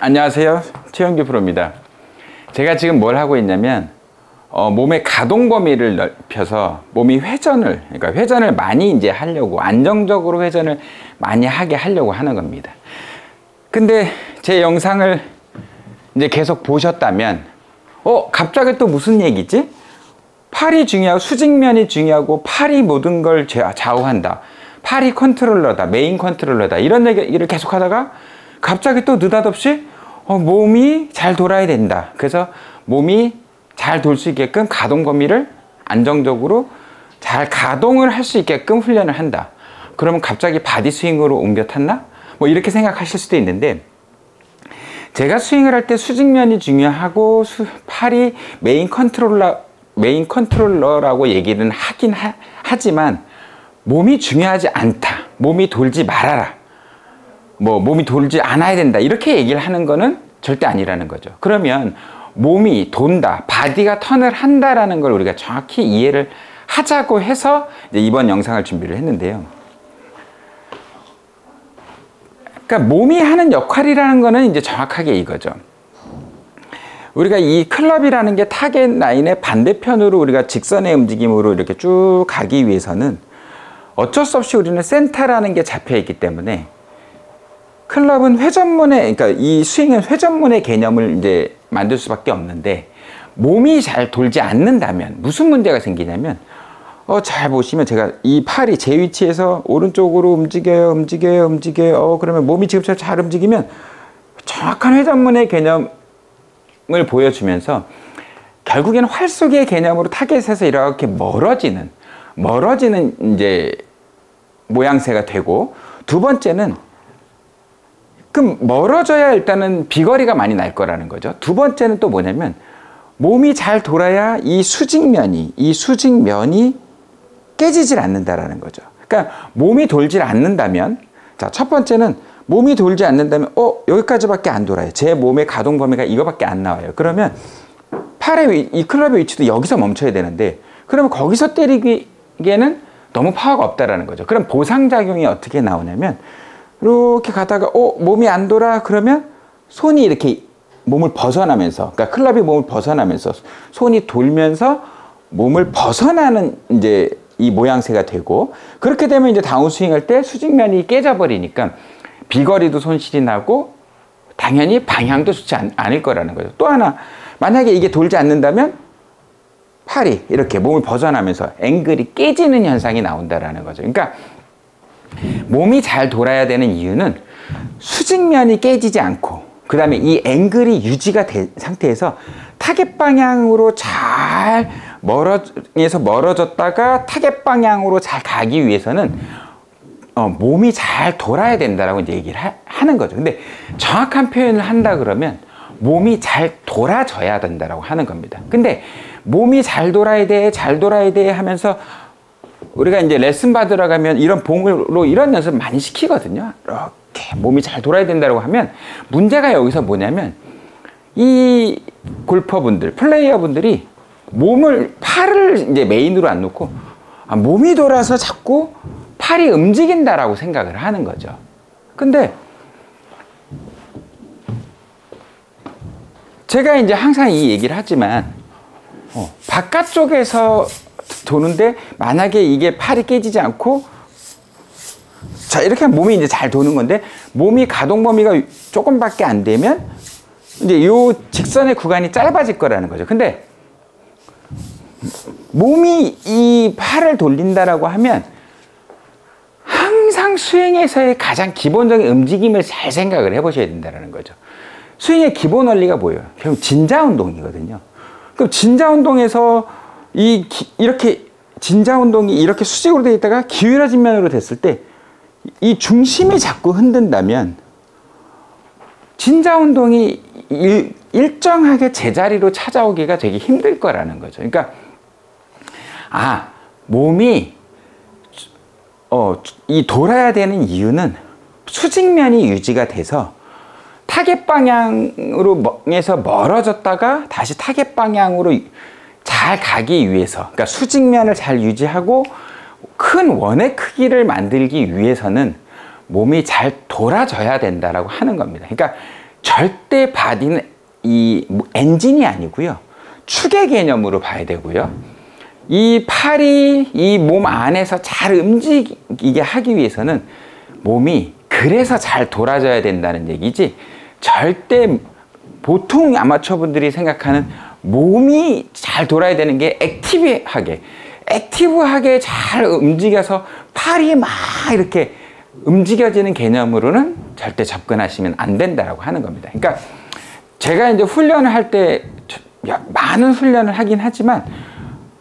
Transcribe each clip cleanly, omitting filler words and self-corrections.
안녕하세요, 최영규 프로입니다. 제가 지금 뭘 하고 있냐면 몸의 가동 범위를 넓혀서 몸이 회전을 많이 이제 하려고, 안정적으로 회전을 많이 하게 하려고 하는 겁니다. 근데 제 영상을 이제 계속 보셨다면 갑자기 또 무슨 얘기지? 팔이 중요하고 수직면이 중요하고 팔이 모든 걸 좌우한다, 팔이 컨트롤러다, 메인 컨트롤러다, 이런 얘기를 계속 하다가 갑자기 또 느닷없이 몸이 잘 돌아야 된다, 그래서 몸이 잘 돌 수 있게끔 가동 범위를 안정적으로 잘 가동을 할 수 있게끔 훈련을 한다. 그러면 갑자기 바디 스윙으로 옮겨 탔나? 뭐 이렇게 생각하실 수도 있는데, 제가 스윙을 할 때 수직면이 중요하고 팔이 메인 컨트롤러라고 얘기는 하긴 하지만 몸이 중요하지 않다, 몸이 돌지 말아라, 뭐 몸이 돌지 않아야 된다, 이렇게 얘기를 하는 거는 절대 아니라는 거죠. 그러면 몸이 돈다, 바디가 턴을 한다라는 걸 우리가 정확히 이해를 하자고 해서 이제 이번 영상을 준비를 했는데요. 그러니까 몸이 하는 역할이라는 거는 이제 정확하게 이거죠. 우리가 이 클럽이라는 게 타겟 라인의 반대편으로 우리가 직선의 움직임으로 이렇게 쭉 가기 위해서는 어쩔 수 없이 우리는 센터라는 게 잡혀 있기 때문에, 클럽은 그러니까 이 스윙은 회전문의 개념을 이제 만들 수밖에 없는데, 몸이 잘 돌지 않는다면 무슨 문제가 생기냐면, 잘 보시면 제가 이 팔이 제 위치에서 오른쪽으로 움직여요. 그러면 몸이 지금처럼 잘 움직이면 정확한 회전문의 개념을 보여주면서 결국에는 활 속의 개념으로 타겟에서 이렇게 멀어지는 이제 모양새가 되고, 두 번째는 그럼 멀어져야 일단은 비거리가 많이 날 거라는 거죠. 두 번째는 또 뭐냐면, 몸이 잘 돌아야 이 수직면이 깨지질 않는다라는 거죠. 그러니까 몸이 돌질 않는다면, 자, 첫 번째는 몸이 돌지 않는다면 여기까지밖에 안 돌아요. 제 몸의 가동 범위가 이거밖에 안 나와요. 그러면 이 클럽의 위치도 여기서 멈춰야 되는데, 그러면 거기서 때리기에는 너무 파워가 없다라는 거죠. 그럼 보상작용이 어떻게 나오냐면, 이렇게 가다가 몸이 안 돌아, 그러면 손이 이렇게 몸을 벗어나면서, 그러니까 클럽이 몸을 벗어나면서 손이 돌면서 몸을 벗어나는 이제 이 모양새가 되고, 그렇게 되면 이제 다운스윙 할 때 수직면이 깨져버리니까 비거리도 손실이 나고 당연히 방향도 좋지 않을 거라는 거죠. 또 하나, 만약에 이게 돌지 않는다면 팔이 이렇게 몸을 벗어나면서 앵글이 깨지는 현상이 나온다라는 거죠. 그러니까 몸이 잘 돌아야 되는 이유는 수직면이 깨지지 않고, 그 다음에 이 앵글이 유지가 된 상태에서 타겟 방향으로 잘 멀어졌다가 타겟 방향으로 잘 가기 위해서는 몸이 잘 돌아야 된다라고 이제 얘기를 하는 거죠. 근데 정확한 표현을 한다 그러면 몸이 잘 돌아져야 된다라고 하는 겁니다. 근데 몸이 잘 돌아야 돼 하면서 우리가 이제 레슨 받으러 가면 이런 봉으로 이런 연습 많이 시키거든요. 이렇게 몸이 잘 돌아야 된다고 하면, 문제가 여기서 뭐냐면, 이 골퍼분들, 플레이어분들이 팔을 이제 메인으로 안 놓고 몸이 돌아서 자꾸 팔이 움직인다라고 생각을 하는 거죠. 근데 제가 이제 항상 이 얘기를 하지만, 바깥쪽에서 도는데 만약에 이게 팔이 깨지지 않고, 자, 이렇게 하면 몸이 이제 잘 도는 건데, 몸이 가동 범위가 조금밖에 안 되면 이제 요 직선의 구간이 짧아질 거라는 거죠. 근데 몸이 이 팔을 돌린다라고 하면 항상 스윙에서의 가장 기본적인 움직임을 잘 생각을 해보셔야 된다는 거죠. 스윙의 기본 원리가 뭐예요? 결국 진자 운동이거든요. 그럼 진자 운동에서 이렇게 진자 운동이 이렇게 수직으로 되어 있다가 기울어진 면으로 됐을 때 이 중심이 자꾸 흔든다면 진자 운동이 일정하게 제자리로 찾아오기가 되게 힘들 거라는 거죠. 그러니까 몸이 이 돌아야 되는 이유는 수직면이 유지가 돼서 타겟 방향에서 멀어졌다가 다시 타겟 방향으로 잘 가기 위해서, 그러니까 수직면을 잘 유지하고 큰 원의 크기를 만들기 위해서는 몸이 잘 돌아져야 된다라고 하는 겁니다. 그러니까 절대 바디는 이 엔진이 아니고요. 축의 개념으로 봐야 되고요. 이 팔이 이 몸 안에서 잘 움직이게 하기 위해서는 몸이 그래서 잘 돌아져야 된다는 얘기지, 절대 보통 아마추어분들이 생각하는 몸이 잘 돌아야 되는 게 액티브하게 잘 움직여서 팔이 막 이렇게 움직여지는 개념으로는 절대 접근하시면 안 된다라고 하는 겁니다. 그러니까 제가 이제 훈련을 할 때 많은 훈련을 하긴 하지만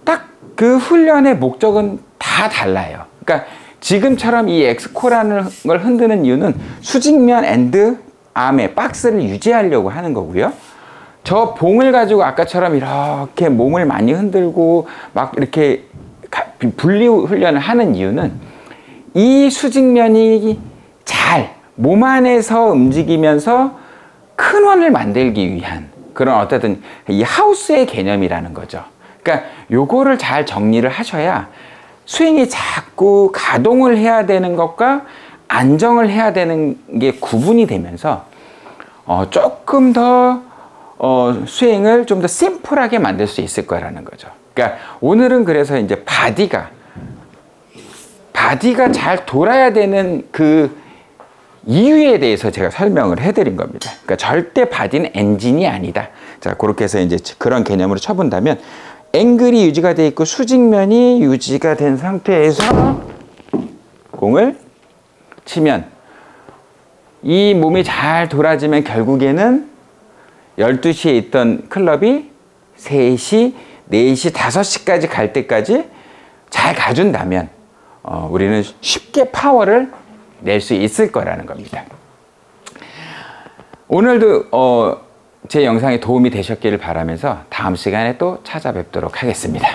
딱 그 훈련의 목적은 다 달라요. 그러니까 지금처럼 이 엑스코라는 걸 흔드는 이유는 수직면 앤드 암의 박스를 유지하려고 하는 거고요. 저 봉을 가지고 아까처럼 이렇게 몸을 많이 흔들고 막 이렇게 분리 훈련을 하는 이유는 이 수직면이 잘 몸 안에서 움직이면서 큰 원을 만들기 위한 그런 어쨌든 이 하우스의 개념이라는 거죠. 그러니까 요거를 잘 정리를 하셔야 스윙이 자꾸 가동을 해야 되는 것과 안정을 해야 되는 게 구분이 되면서 조금 더 스윙을 좀 더 심플하게 만들 수 있을 거라는 거죠. 그러니까 오늘은 그래서 이제 바디가 잘 돌아야 되는 그 이유에 대해서 제가 설명을 해드린 겁니다. 그러니까 절대 바디는 엔진이 아니다. 자, 그렇게 해서 이제 그런 개념으로 쳐본다면 앵글이 유지가 되어 있고 수직면이 유지가 된 상태에서 공을 치면 이 몸이 잘 돌아지면 결국에는 12시에 있던 클럽이 3시, 4시, 5시까지 갈 때까지 잘 가준다면 우리는 쉽게 파워를 낼 수 있을 거라는 겁니다. 오늘도 제 영상에 도움이 되셨기를 바라면서 다음 시간에 또 찾아뵙도록 하겠습니다.